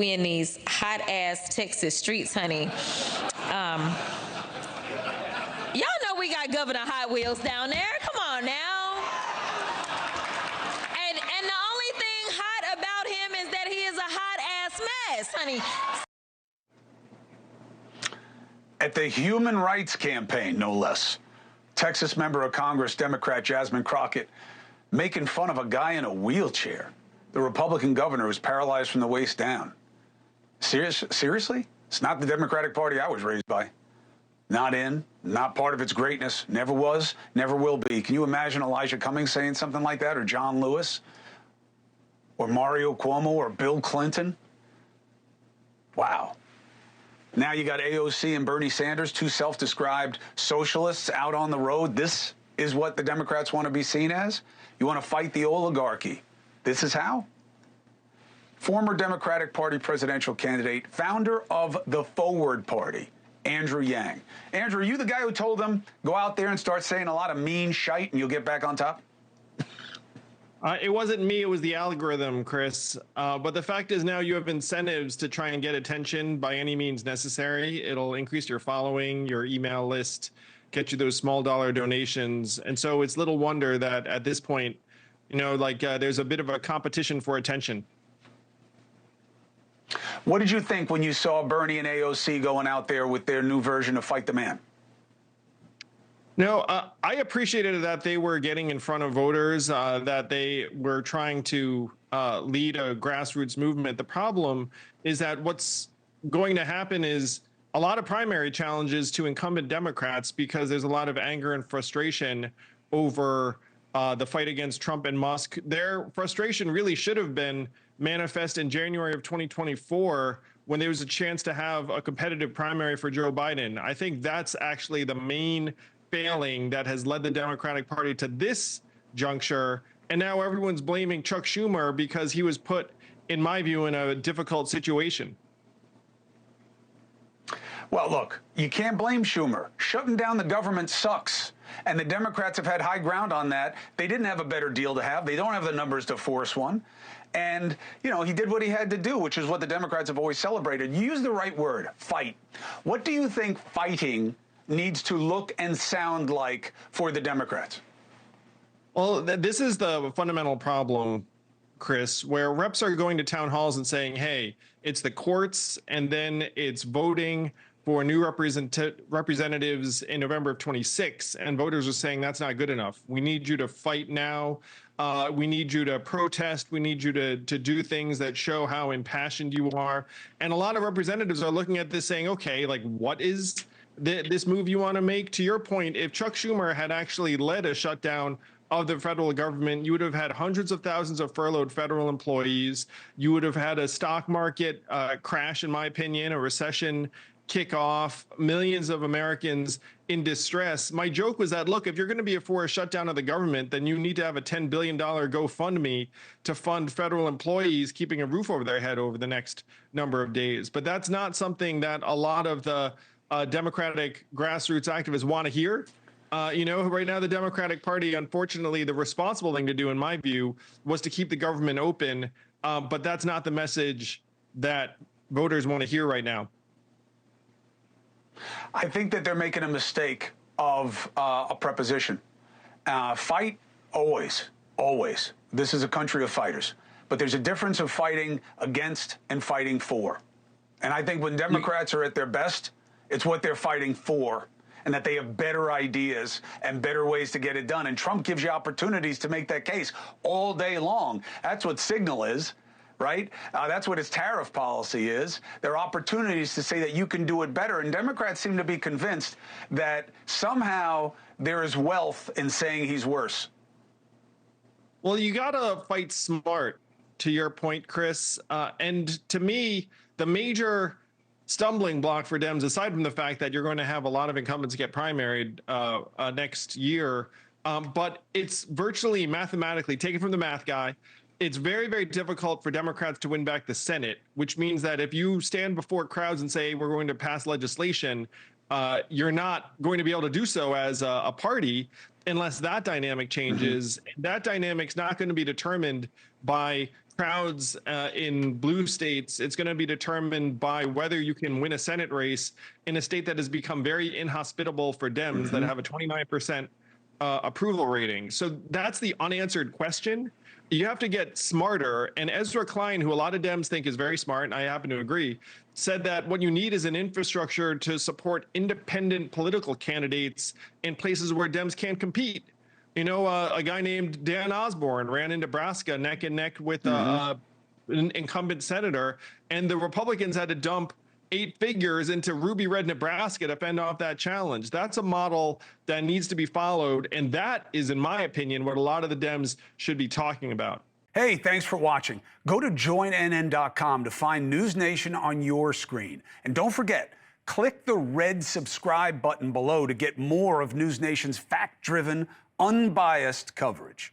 We in these hot-ass Texas streets, honey. Y'all know we got Governor Hot Wheels down there. Come on now. And the only thing hot about him is that he is a hot-ass mess, honey. At the Human Rights Campaign, no less, Texas member of Congress, Democrat Jasmine Crockett, making fun of a guy in a wheelchair. The Republican governor was paralyzed from the waist down. Seriously? It's not the Democratic Party I was raised by. Not in, not part of its greatness, never was, never will be. Can you imagine Elijah Cummings saying something like that, or John Lewis, or Mario Cuomo, or Bill Clinton? Wow. Now you got AOC and Bernie Sanders, two self-described socialists out on the road. This is what the Democrats want to be seen as? You want to fight the oligarchy. This is how? Former Democratic Party presidential candidate, founder of the Forward Party, Andrew Yang. Andrew, are you the guy who told them, go out there and start saying a lot of mean shite and you'll get back on top? It wasn't me, it was the algorithm, Chris. But the fact is now you have incentives to try and get attention by any means necessary. It'll increase your following, your email list, get you those small dollar donations. And so it's little wonder that at this point, you know, like there's a bit of a competition for attention. What did you think when you saw Bernie and AOC going out there with their new version of Fight the Man? No, I appreciated that they were getting in front of voters, that they were trying to lead a grassroots movement. The problem is that what's going to happen is a lot of primary challenges to incumbent Democrats because there's a lot of anger and frustration over the fight against Trump and Musk. Their frustration really should have been manifest in January of 2024 when there was a chance to have a competitive primary for Joe Biden. I think that's actually the main failing that has led the Democratic Party to this juncture. And now everyone's blaming Chuck Schumer because he was put, in my view, in a difficult situation. Well, look, you can't blame Schumer. Shutting down the government sucks. And the Democrats have had high ground on that. They didn't have a better deal to have. They don't have the numbers to force one. And, you know, he did what he had to do, which is what the Democrats have always celebrated. You use the right word, fight. What do you think fighting needs to look and sound like for the Democrats? Well, this is the fundamental problem, Chris, where reps are going to town halls and saying, hey, it's the courts and then it's voting for new representatives in November of 26. And voters are saying that's not good enough. We need you to fight now. We need you to protest. We need you to do things that show how impassioned you are. And a lot of representatives are looking at this saying, okay, like what is this move you want to make? To your point, if Chuck Schumer had actually led a shutdown of the federal government, you would have had hundreds of thousands of furloughed federal employees. You would have had a stock market crash, in my opinion, a recession kick off, millions of Americans in distress. My joke was that, look, if you're going to be for a shutdown of the government, then you need to have a $10 billion GoFundMe to fund federal employees keeping a roof over their head over the next number of days. But that's not something that a lot of the Democratic grassroots activists want to hear. You know, right now, the Democratic Party, unfortunately, the responsible thing to do, in my view, was to keep the government open. But that's not the message that voters want to hear right now. I think that they're making a mistake of a preposition. Fight, always, always. This is a country of fighters. But there's a difference of fighting against and fighting for. And I think when Democrats are at their best, it's what they're fighting for, and that they have better ideas and better ways to get it done. And Trump gives you opportunities to make that case all day long. That's what Signal is, right? That's what his tariff policy is. There are opportunities to say that you can do it better. And Democrats seem to be convinced that somehow there is wealth in saying he's worse. Well, you got to fight smart, to your point, Chris. And to me, the major stumbling block for Dems, aside from the fact that you're going to have a lot of incumbents get primaried next year, but it's virtually mathematically, taken from the math guy, it's very, very difficult for Democrats to win back the Senate, which means that if you stand before crowds and say we're going to pass legislation, you're not going to be able to do so as a party unless that dynamic changes. That dynamic's not going to be determined by crowds in blue states, it's going to be determined by whether you can win a Senate race in a state that has become very inhospitable for Dems that have a 29% approval rating. So that's the unanswered question. You have to get smarter. And Ezra Klein, who a lot of Dems think is very smart, and I happen to agree, said that what you need is an infrastructure to support independent political candidates in places where Dems can't compete. You know, a guy named Dan Osborne ran in Nebraska neck and neck with an incumbent senator, and the Republicans had to dump 8 figures into ruby red Nebraska to fend off that challenge. That's a model that needs to be followed, and that is, in my opinion, what a lot of the Dems should be talking about. Hey, thanks for watching. Go to joinnn.com to find NewsNation on your screen. And don't forget, click the red subscribe button below to get more of NewsNation's fact-driven, unbiased coverage.